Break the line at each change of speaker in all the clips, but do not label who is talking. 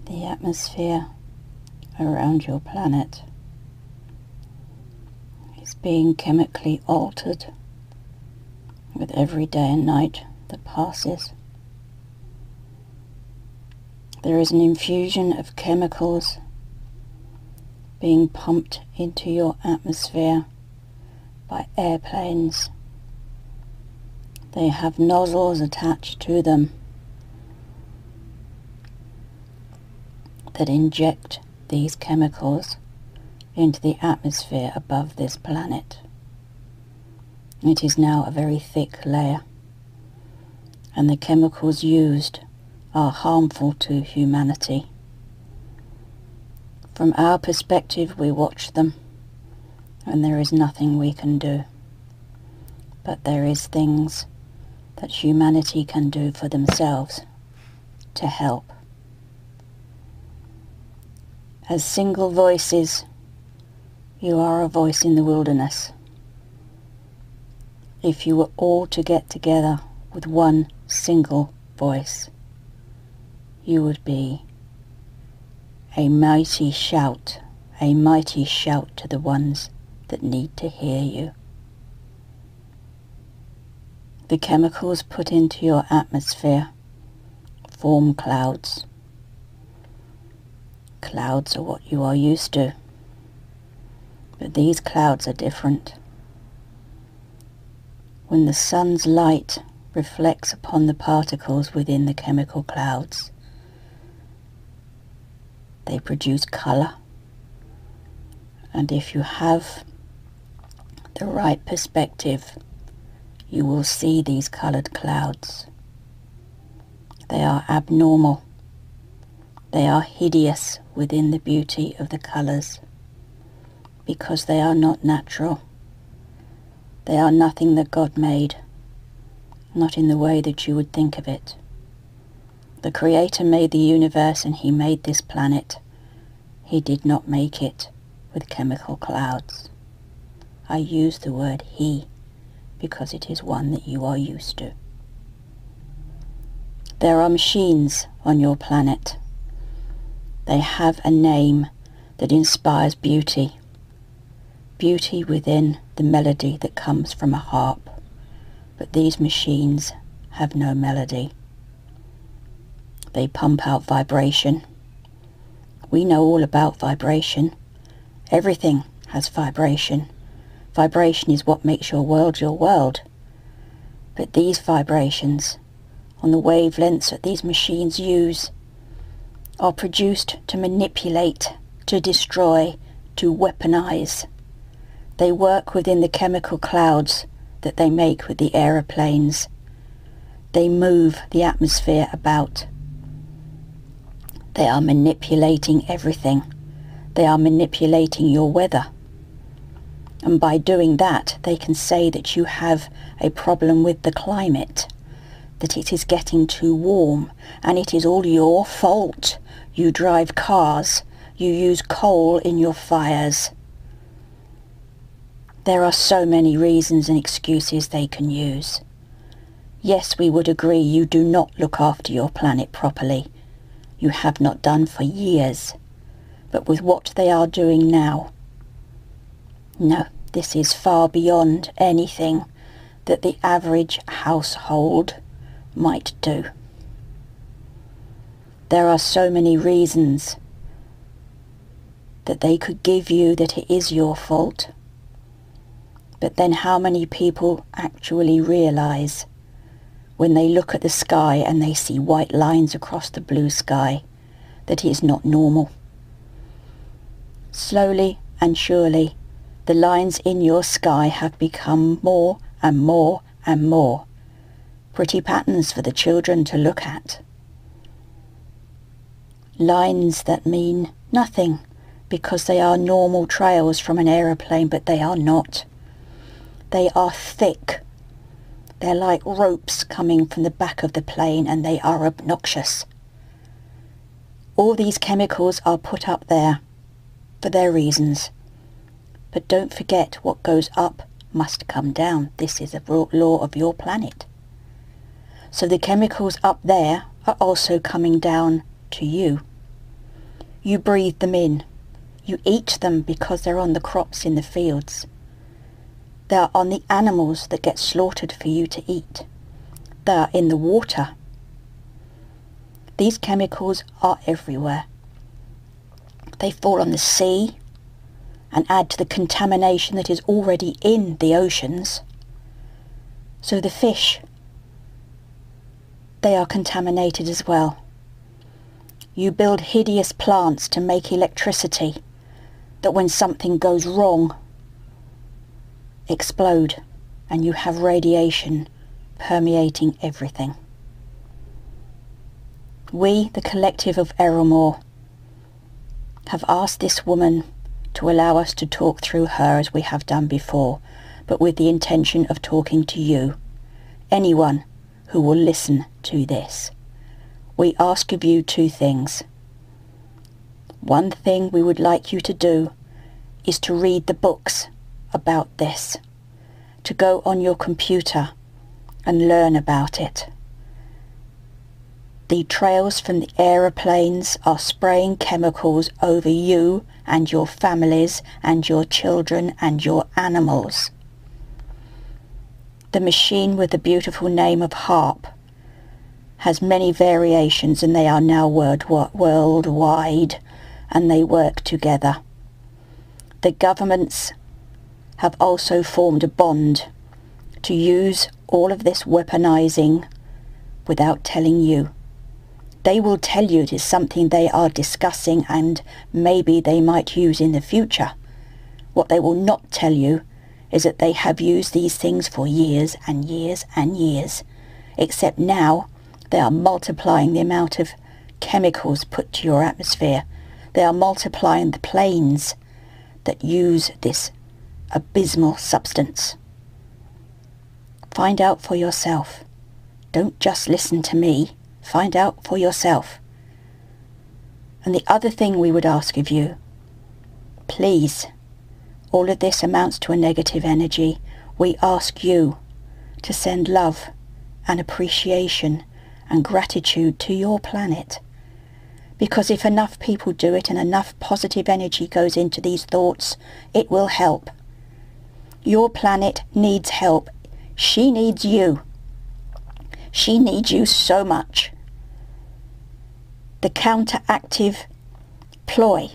The atmosphere around your planet is being chemically altered with every day and night that passes. There is an infusion of chemicals being pumped into your atmosphere by airplanes. They have nozzles attached to them that inject these chemicals into the atmosphere above this planet. It is now a very thick layer, and the chemicals used are harmful to humanity. From our perspective, we watch them, and there is nothing we can do. But there is things that humanity can do for themselves to help. As single voices, you are a voice in the wilderness. If you were all to get together with one single voice, you would be a mighty shout to the ones that need to hear you. The chemicals put into your atmosphere form clouds. Clouds are what you are used to, but these clouds are different. When the sun's light reflects upon the particles within the chemical clouds, they produce colour, and if you have the right perspective, you will see these coloured clouds. They are abnormal. They are hideous within the beauty of the colours, because they are not natural. They are nothing that God made, not in the way that you would think of it. The Creator made the universe, and He made this planet. He did not make it with chemical clouds. I use the word He because it is one that you are used to. There are machines on your planet. They have a name that inspires beauty. Beauty within the melody that comes from a harp. But these machines have no melody. They pump out vibration. We know all about vibration. Everything has vibration. Vibration is what makes your world. But these vibrations, on the wavelengths that these machines use, are produced to manipulate, to destroy, to weaponize. They work within the chemical clouds that they make with the aeroplanes. They move the atmosphere about. They are manipulating everything. They are manipulating your weather. And by doing that, they can say that you have a problem with the climate, that it is getting too warm, and it is all your fault. You drive cars, you use coal in your fires. There are so many reasons and excuses they can use. Yes, we would agree you do not look after your planet properly. You have not done for years. But with what they are doing now, no, this is far beyond anything that the average household might do. There are so many reasons that they could give you that it is your fault. But then how many people actually realise when they look at the sky and they see white lines across the blue sky that it is not normal? Slowly and surely, the lines in your sky have become more and more and more pretty patterns for the children to look at. Lines that mean nothing because they are normal trails from an aeroplane, but they are not. They are thick. They're like ropes coming from the back of the plane, and they are obnoxious. All these chemicals are put up there for their reasons. But don't forget, what goes up must come down. This is a law of your planet. So the chemicals up there are also coming down to you. You breathe them in. You eat them because they're on the crops in the fields. They are on the animals that get slaughtered for you to eat. They are in the water. These chemicals are everywhere. They fall on the sea and add to the contamination that is already in the oceans. So the fish, they are contaminated as well. You build hideous plants to make electricity that when something goes wrong, explode, and you have radiation permeating everything. We, the collective of Errolmore, have asked this woman to allow us to talk through her as we have done before, but with the intention of talking to you, anyone who will listen to this. We ask of you two things. One thing we would like you to do is to read the books about this, to go on your computer and learn about it. The trails from the aeroplanes are spraying chemicals over you and your families and your children and your animals. The machine with the beautiful name of HARP has many variations, and they are now worldwide, and they work together. The governments have also formed a bond to use all of this weaponizing without telling you. They will tell you it is something they are discussing and maybe they might use in the future. What they will not tell you is that they have used these things for years and years and years, except now they are multiplying the amount of chemicals put to your atmosphere. They are multiplying the planes that use this abysmal substance. Find out for yourself. Don't just listen to me. Find out for yourself. And the other thing we would ask of you, please, all of this amounts to a negative energy. We ask you to send love and appreciation and gratitude to your planet. Because if enough people do it and enough positive energy goes into these thoughts, it will help. Your planet needs help. She needs you. She needs you so much. The counteractive ploy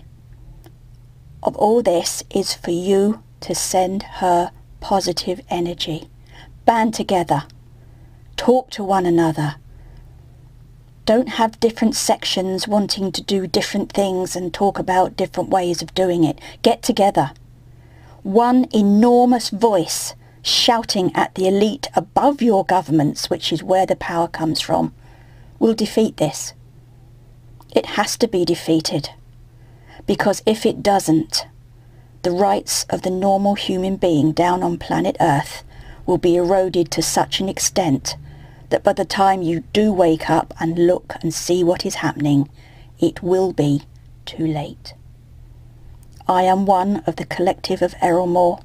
of all this is for you to send her positive energy. Band together. Talk to one another. Don't have different sections wanting to do different things and talk about different ways of doing it. Get together. One enormous voice shouting at the elite above your governments, which is where the power comes from, will defeat this. It has to be defeated, because if it doesn't, the rights of the normal human being down on planet Earth will be eroded to such an extent that by the time you do wake up and look and see what is happening, it will be too late. I am one of the collective of Errolmore,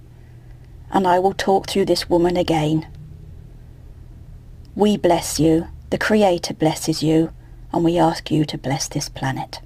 and I will talk through this woman again. We bless you, the Creator blesses you, and we ask you to bless this planet.